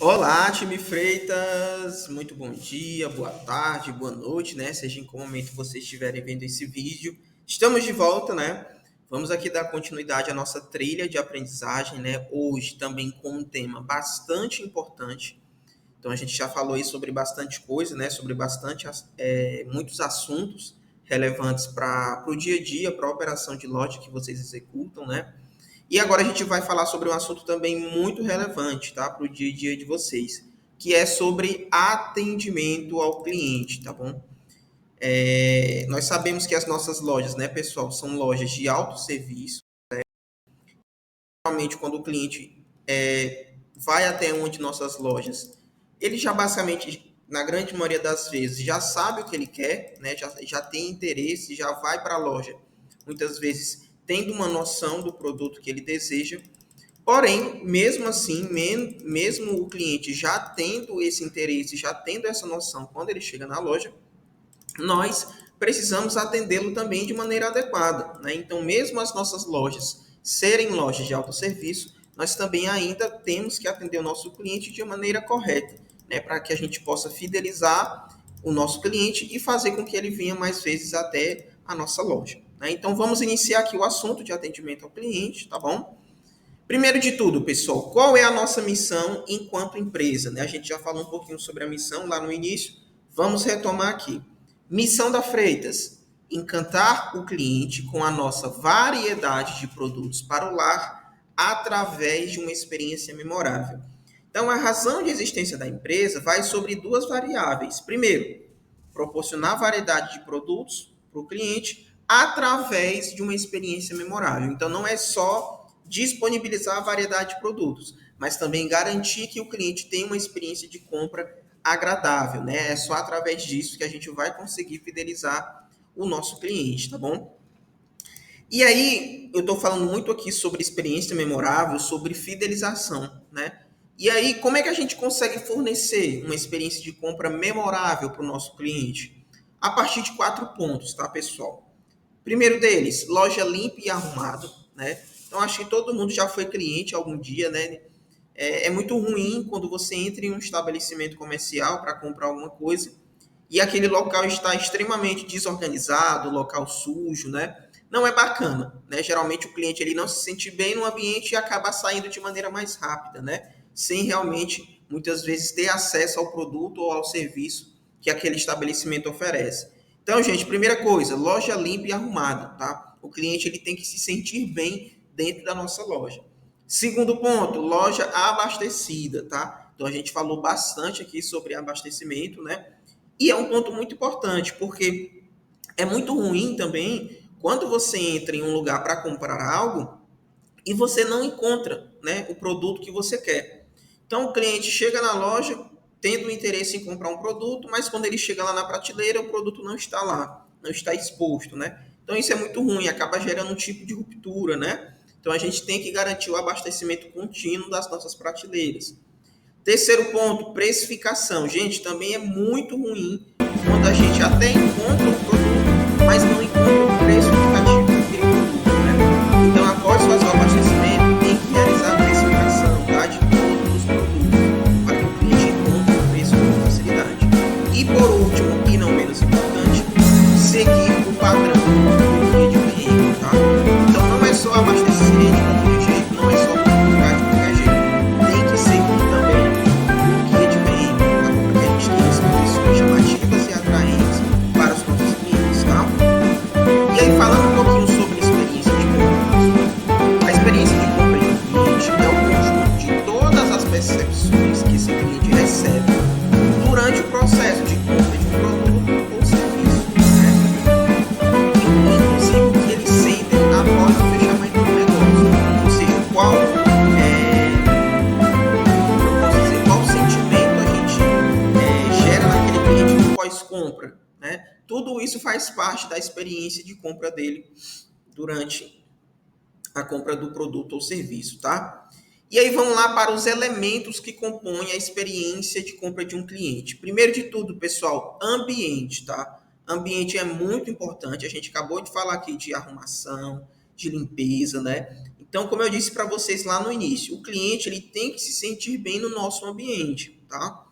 Olá, time Freitas, muito bom dia, boa tarde, boa noite, né? Seja em qual momento vocês estiverem vendo esse vídeo. Estamos de volta, né? Vamos aqui dar continuidade à nossa trilha de aprendizagem, né? Hoje também com um tema bastante importante. Então a gente já falou aí sobre bastante coisa, né? Sobre muitos assuntos relevantes para o dia a dia, para a operação de loja que vocês executam, né? E agora a gente vai falar sobre um assunto também muito relevante, tá? Para o dia a dia de vocês, que é sobre atendimento ao cliente, tá bom? Nós sabemos que as nossas lojas, né, pessoal, são lojas de autosserviço. Realmente, quando o cliente vai até uma de nossas lojas, ele já basicamente, na grande maioria das vezes, já sabe o que ele quer, né? Já tem interesse, já vai para a loja, muitas vezes tendo uma noção do produto que ele deseja. Porém, mesmo assim, mesmo o cliente já tendo esse interesse, já tendo essa noção quando ele chega na loja, nós precisamos atendê-lo também de maneira adequada, né? Então, mesmo as nossas lojas serem lojas de autosserviço, nós também ainda temos que atender o nosso cliente de maneira correta, né? Para que a gente possa fidelizar o nosso cliente e fazer com que ele venha mais vezes até a nossa loja, né? Então, vamos iniciar aqui o assunto de atendimento ao cliente, tá bom? Primeiro de tudo, pessoal, qual é a nossa missão enquanto empresa, né? A gente já falou um pouquinho sobre a missão lá no início. Vamos retomar aqui. Missão da Freitas: encantar o cliente com a nossa variedade de produtos para o lar através de uma experiência memorável. Então, a razão de existência da empresa vai sobre duas variáveis. Primeiro, proporcionar variedade de produtos para o cliente através de uma experiência memorável. Então, não é só disponibilizar a variedade de produtos, mas também garantir que o cliente tenha uma experiência de compra agradável, né? É só através disso que a gente vai conseguir fidelizar o nosso cliente, tá bom? E aí, eu estou falando muito aqui sobre experiência memorável, sobre fidelização, né? E aí, como é que a gente consegue fornecer uma experiência de compra memorável para o nosso cliente? A partir de 4 pontos, tá, pessoal? Primeiro deles, loja limpa e arrumada, né? Então, acho que todo mundo já foi cliente algum dia, né? É muito ruim quando você entra em um estabelecimento comercial para comprar alguma coisa e aquele local está extremamente desorganizado, local sujo, né? Não é bacana, né? Geralmente o cliente ele não se sente bem no ambiente e acaba saindo de maneira mais rápida, né? Sem realmente, muitas vezes, ter acesso ao produto ou ao serviço que aquele estabelecimento oferece. Então, gente, primeira coisa, loja limpa e arrumada, tá? O cliente ele tem que se sentir bem dentro da nossa loja. Segundo ponto, loja abastecida, tá? Então a gente falou bastante aqui sobre abastecimento, né? E é um ponto muito importante, porque é muito ruim também quando você entra em um lugar para comprar algo e você não encontra, né, o produto que você quer. Então o cliente chega na loja tendo interesse em comprar um produto, mas quando ele chega lá na prateleira, o produto não está lá, não está exposto, né? Então isso é muito ruim, acaba gerando um tipo de ruptura, né? Então a gente tem que garantir o abastecimento contínuo das nossas prateleiras. Terceiro ponto, precificação. Gente, também é muito ruim quando a gente até encontra o produto, mas não encontra o preço indicativo daquele produto, né? Então, após fazer o abastecimento, tem que realizar a precificação, tá, de todos os produtos, para que o cliente encontre o preço com facilidade. E por último, e não menos importante, seguir o padrão do guia de cliente, tá? Então, não é só abastecer de qualquer jeito, não é só comprar de qualquer jeito. Tem que seguir também o guia de cliente, tá? Para que a gente tenha as condições chamativas e atraentes para os nossos clientes, tá? E aí, falando um pouquinho sobre experiência de compra, a experiência de compra de um cliente é o conjunto de todas as percepções que esse cliente recebe durante o processo de compra de um produto ou serviço, né? Inclusive o que eles sentem após o fechamento do negócio, ou seja, qual sentimento a gente gera naquele cliente no pós-compra, né? Tudo isso faz parte da experiência de compra dele durante a compra do produto ou serviço, tá? E aí vamos lá para os elementos que compõem a experiência de compra de um cliente. Primeiro de tudo, pessoal, ambiente, tá? Ambiente é muito importante. A gente acabou de falar aqui de arrumação, de limpeza, né? Então, como eu disse para vocês lá no início, o cliente ele tem que se sentir bem no nosso ambiente, tá?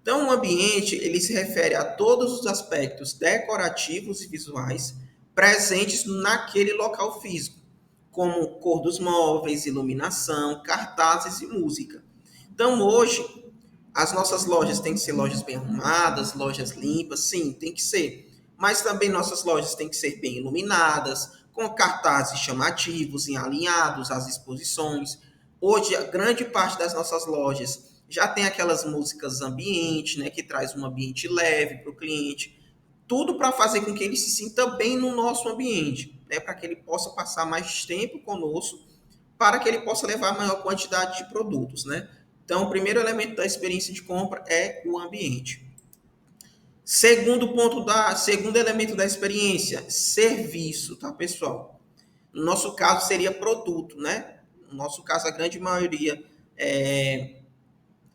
Então, o ambiente ele se refere a todos os aspectos decorativos e visuais presentes naquele local físico, como cor dos móveis, iluminação, cartazes e música. Então, hoje, as nossas lojas têm que ser lojas bem arrumadas, lojas limpas, sim, tem que ser. Mas também nossas lojas têm que ser bem iluminadas, com cartazes chamativos e alinhados às exposições. Hoje, a grande parte das nossas lojas já tem aquelas músicas ambiente, né, que traz um ambiente leve para o cliente. Tudo para fazer com que ele se sinta bem no nosso ambiente, né, para que ele possa passar mais tempo conosco, para que ele possa levar maior quantidade de produtos, né? Então, o primeiro elemento da experiência de compra é o ambiente. Segundo elemento da experiência, serviço, tá, pessoal? No nosso caso seria produto, né? No nosso caso, a grande maioria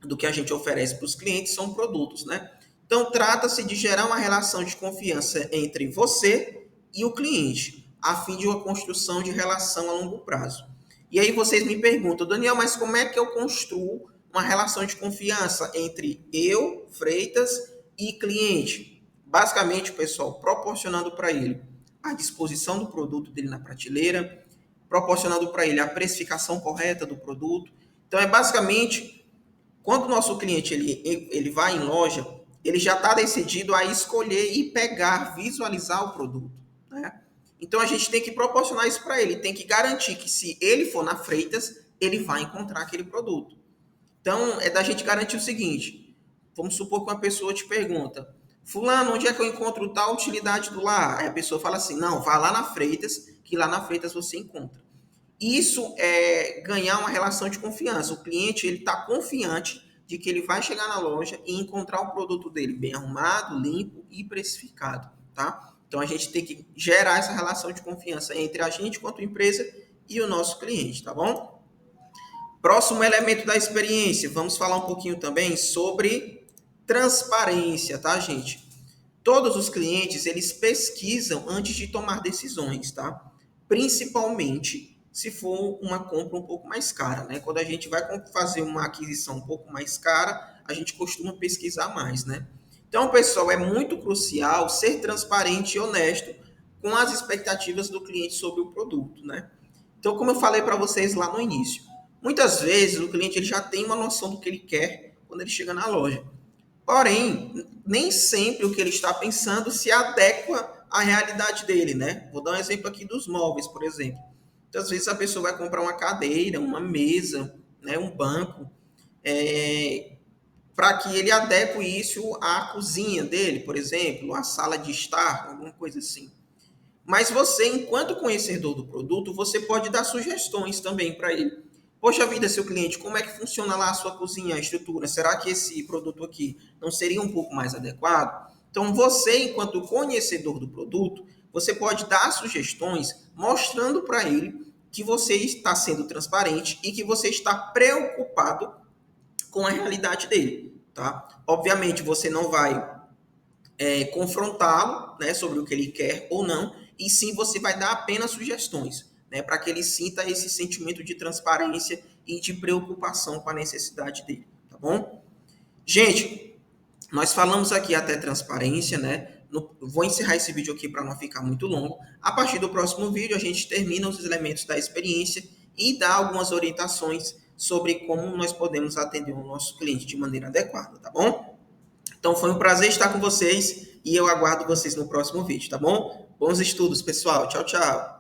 do que a gente oferece para os clientes são produtos, né? Então, trata-se de gerar uma relação de confiança entre você e o cliente, a fim de uma construção de relação a longo prazo. E aí vocês me perguntam, Daniel, mas como é que eu construo uma relação de confiança entre eu, Freitas, e cliente? Basicamente, pessoal, proporcionando para ele a disposição do produto dele na prateleira, proporcionando para ele a precificação correta do produto. Então, é basicamente quando o nosso cliente ele vai em loja, ele já está decidido a escolher e pegar, visualizar o produto, né? Então a gente tem que proporcionar isso para ele, tem que garantir que se ele for na Freitas, ele vai encontrar aquele produto. Então é da gente garantir o seguinte: vamos supor que uma pessoa te pergunta, Fulano, onde é que eu encontro tal utilidade do lar? Aí a pessoa fala assim, não, vá lá na Freitas, que lá na Freitas você encontra. Isso é ganhar uma relação de confiança. O cliente ele está confiante de que ele vai chegar na loja e encontrar o produto dele bem arrumado, limpo e precificado, tá? Então a gente tem que gerar essa relação de confiança entre a gente, quanto empresa, e o nosso cliente, tá bom? Próximo elemento da experiência, vamos falar um pouquinho também sobre transparência, tá, gente? Todos os clientes, eles pesquisam antes de tomar decisões, tá? Principalmente se for uma compra um pouco mais cara, né? Quando a gente vai fazer uma aquisição um pouco mais cara, a gente costuma pesquisar mais, né? Então, pessoal, é muito crucial ser transparente e honesto com as expectativas do cliente sobre o produto, né? Então, como eu falei para vocês lá no início, muitas vezes o cliente ele já tem uma noção do que ele quer quando ele chega na loja. Porém, nem sempre o que ele está pensando se adequa à realidade dele, né? Vou dar um exemplo aqui dos móveis, por exemplo. Muitas vezes a pessoa vai comprar uma cadeira, uma mesa, né, um banco, para que ele adeque isso à cozinha dele, por exemplo, à sala de estar, alguma coisa assim. Mas você, enquanto conhecedor do produto, você pode dar sugestões também para ele. Poxa vida, seu cliente, como é que funciona lá a sua cozinha, a estrutura? Será que esse produto aqui não seria um pouco mais adequado? Então, você, enquanto conhecedor do produto, você pode dar sugestões mostrando para ele que você está sendo transparente e que você está preocupado com a realidade dele, tá? Obviamente, você não vai confrontá-lo, né, sobre o que ele quer ou não, e sim você vai dar apenas sugestões, né, para que ele sinta esse sentimento de transparência e de preocupação com a necessidade dele, tá bom? Gente, nós falamos aqui até transparência, né? Vou encerrar esse vídeo aqui para não ficar muito longo. A partir do próximo vídeo, a gente termina os elementos da experiência e dá algumas orientações sobre como nós podemos atender o nosso cliente de maneira adequada, tá bom? Então foi um prazer estar com vocês e eu aguardo vocês no próximo vídeo, tá bom? Bons estudos, pessoal. Tchau, tchau.